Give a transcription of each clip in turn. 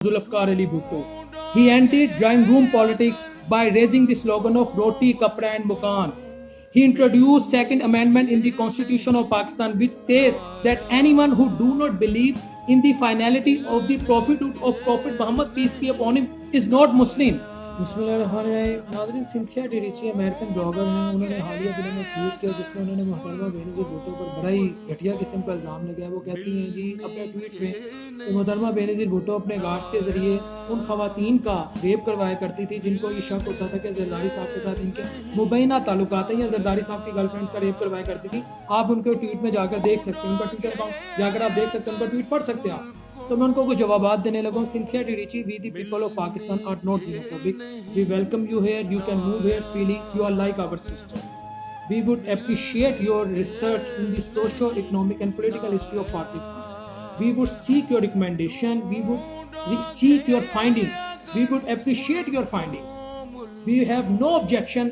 Zulfikar Ali Bhutto. He ended drawing room politics by raising the slogan of Roti, Kapra and Mukan. He introduced Second Amendment in the Constitution of Pakistan, which says that anyone who do not believe in the finality of the prophethood of Prophet Muhammad, peace be upon him, is not Muslim. नाज़रीन, Cynthia डिरिची American blogger हैं। उन्होंने हालिया दिनों में tweet किया जिसमें उन्होंने मोहतरमा बेनज़ीर भुट्टो पर बड़ा ही घटिया किस्म का इल्ज़ाम लगाया। वो कहती हैं जी अपने ट्वीट में कि मोहतरमा बेनज़ीर भुट्टो अपने गार्ड्स के ज़रिए उन ख़वातीन का रेप करवाया करती थी जिनको ये शक होता था कि जरदारी साहब के साथ इनके मुबैना ताल्लुकात हैं या जरदारी साहब की गर्लफ्रेंड का रेप करवाया करती थी। आप उनके ट्वीट में जाकर देख सकते हैं, उनका ट्विटर अकाउंट जाकर आप देख सकते हैं, उनका ट्वीट पढ़ सकते हैं आप। तो मैं उनको कुछ जवाब देने लगा। Cynthia D Ritchie, we the people of Pakistan are not xenophobic. We welcome you here. You can move here freely. You are like our sister. We would appreciate your research in the socio-economic and political history of Pakistan. We would seek your recommendation. We would seek your findings. We would appreciate your findings. We have no objection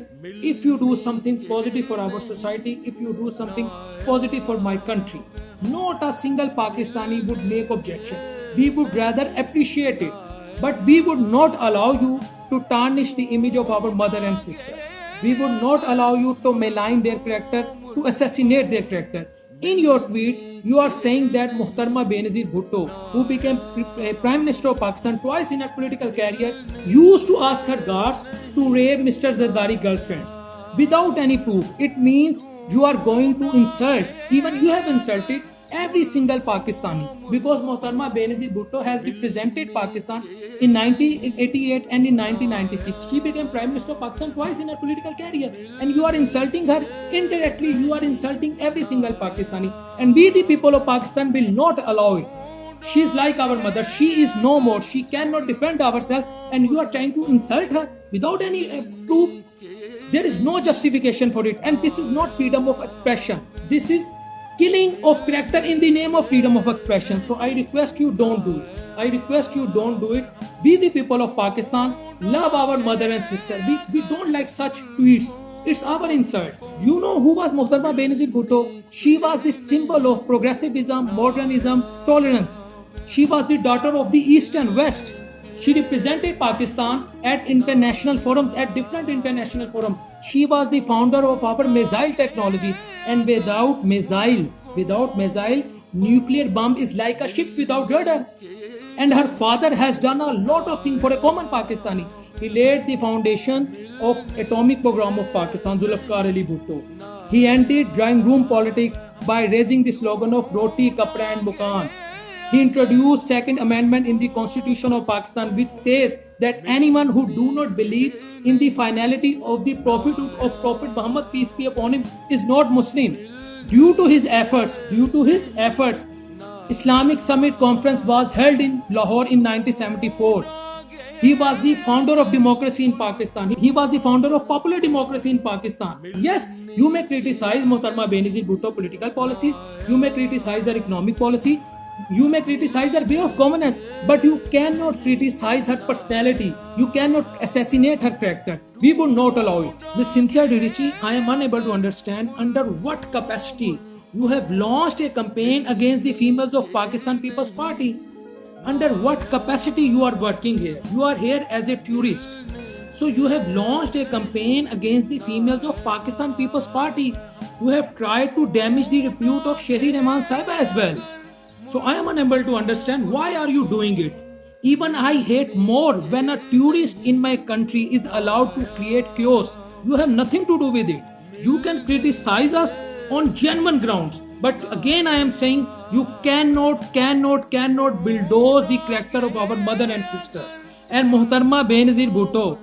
if you do something positive for our society, if you do something positive for my country. Not a single Pakistani would make objection. We would rather appreciate it. But we would not allow you to tarnish the image of our mother and sister. We would not allow you to malign their character, to assassinate their character. In your tweet, you are saying that Muhtarma Benazir Bhutto, who became Prime Minister of Pakistan twice in her political career, used to ask her guards to rape Mr. Zardari girlfriends without any proof. It means you are going to insult, even you have insulted every single Pakistani, because Muhtarma Benazir Bhutto has represented Pakistan in 1988 and in 1996. She became Prime Minister of Pakistan twice in her political career, and you are insulting her indirectly. You are insulting every single Pakistani, and we the people of Pakistan will not allow it. She is like our mother. She is no more. She cannot defend ourselves, and you are trying to insult her without any proof. There is no justification for it, and this is not freedom of expression. This is killing of character in the name of freedom of expression. So I request you, don't do it. I request you, don't do it. We the people of Pakistan love our mother and sister. We don't like such tweets. It's our insult. You know who was Muhtarma Benazir Bhutto? She was the symbol of progressivism, modernism, tolerance. She was the daughter of the East and West. She represented Pakistan at international forums, at different international forums. She was the founder of our missile technology, and without missile, nuclear bomb is like a ship without rudder. And her father has done a lot of things for a common Pakistani. He laid the foundation of atomic program of Pakistan, Zulfikar Ali Bhutto. He ended drawing room politics by raising the slogan of Roti, Kapra and Mukan. He introduced Second Amendment in the Constitution of Pakistan, which says that anyone who do not believe in the finality of the prophethood of Prophet Muhammad, peace be upon him, is not Muslim. Due to his efforts, Islamic Summit Conference was held in Lahore in 1974. He was the founder of democracy in Pakistan. He was the founder of popular democracy in Pakistan. Yes, you may criticize Muhtarma Benazir Bhutto political policies, you may criticize her economic policy, you may criticize her way of governance, but you cannot criticize her personality. You cannot assassinate her character. We would not allow it. Ms. Cynthia Dirichi, I am unable to understand under what capacity you have launched a campaign against the females of Pakistan People's Party. Under what capacity you are working here? You are here as a tourist. So you have launched a campaign against the females of Pakistan People's Party. You have tried to damage the repute of Shehri Rahman Sahiba as well. So I am unable to understand why are you doing it. Even I hate more when a tourist in my country is allowed to create chaos. You have nothing to do with it. You can criticize us on genuine grounds. But again I am saying you cannot bulldoze the character of our mother and sister. And Muhtarma Benazir Bhutto,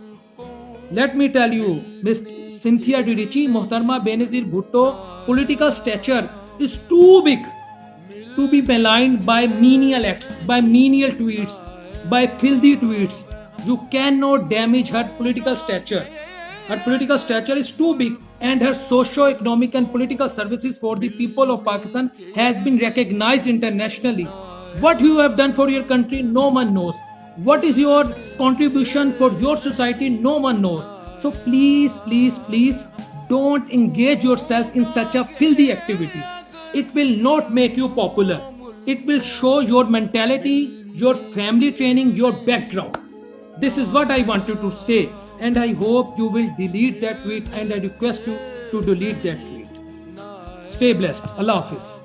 let me tell you, Ms. Cynthia Dirichi, Muhtarma Benazir Bhutto political stature is too big to be maligned by menial acts, by menial tweets, by filthy tweets. You cannot damage her political stature. Her political stature is too big, and her socio-economic and political services for the people of Pakistan has been recognized internationally. What you have done for your country, no one knows. What is your contribution for your society, no one knows. So please, don't engage yourself in such a filthy activities. It will not make you popular. It will show your mentality, your family training, your background. This is what I wanted to say, and I hope you will delete that tweet, and I request you to delete that tweet. Stay blessed. Allah Hafiz.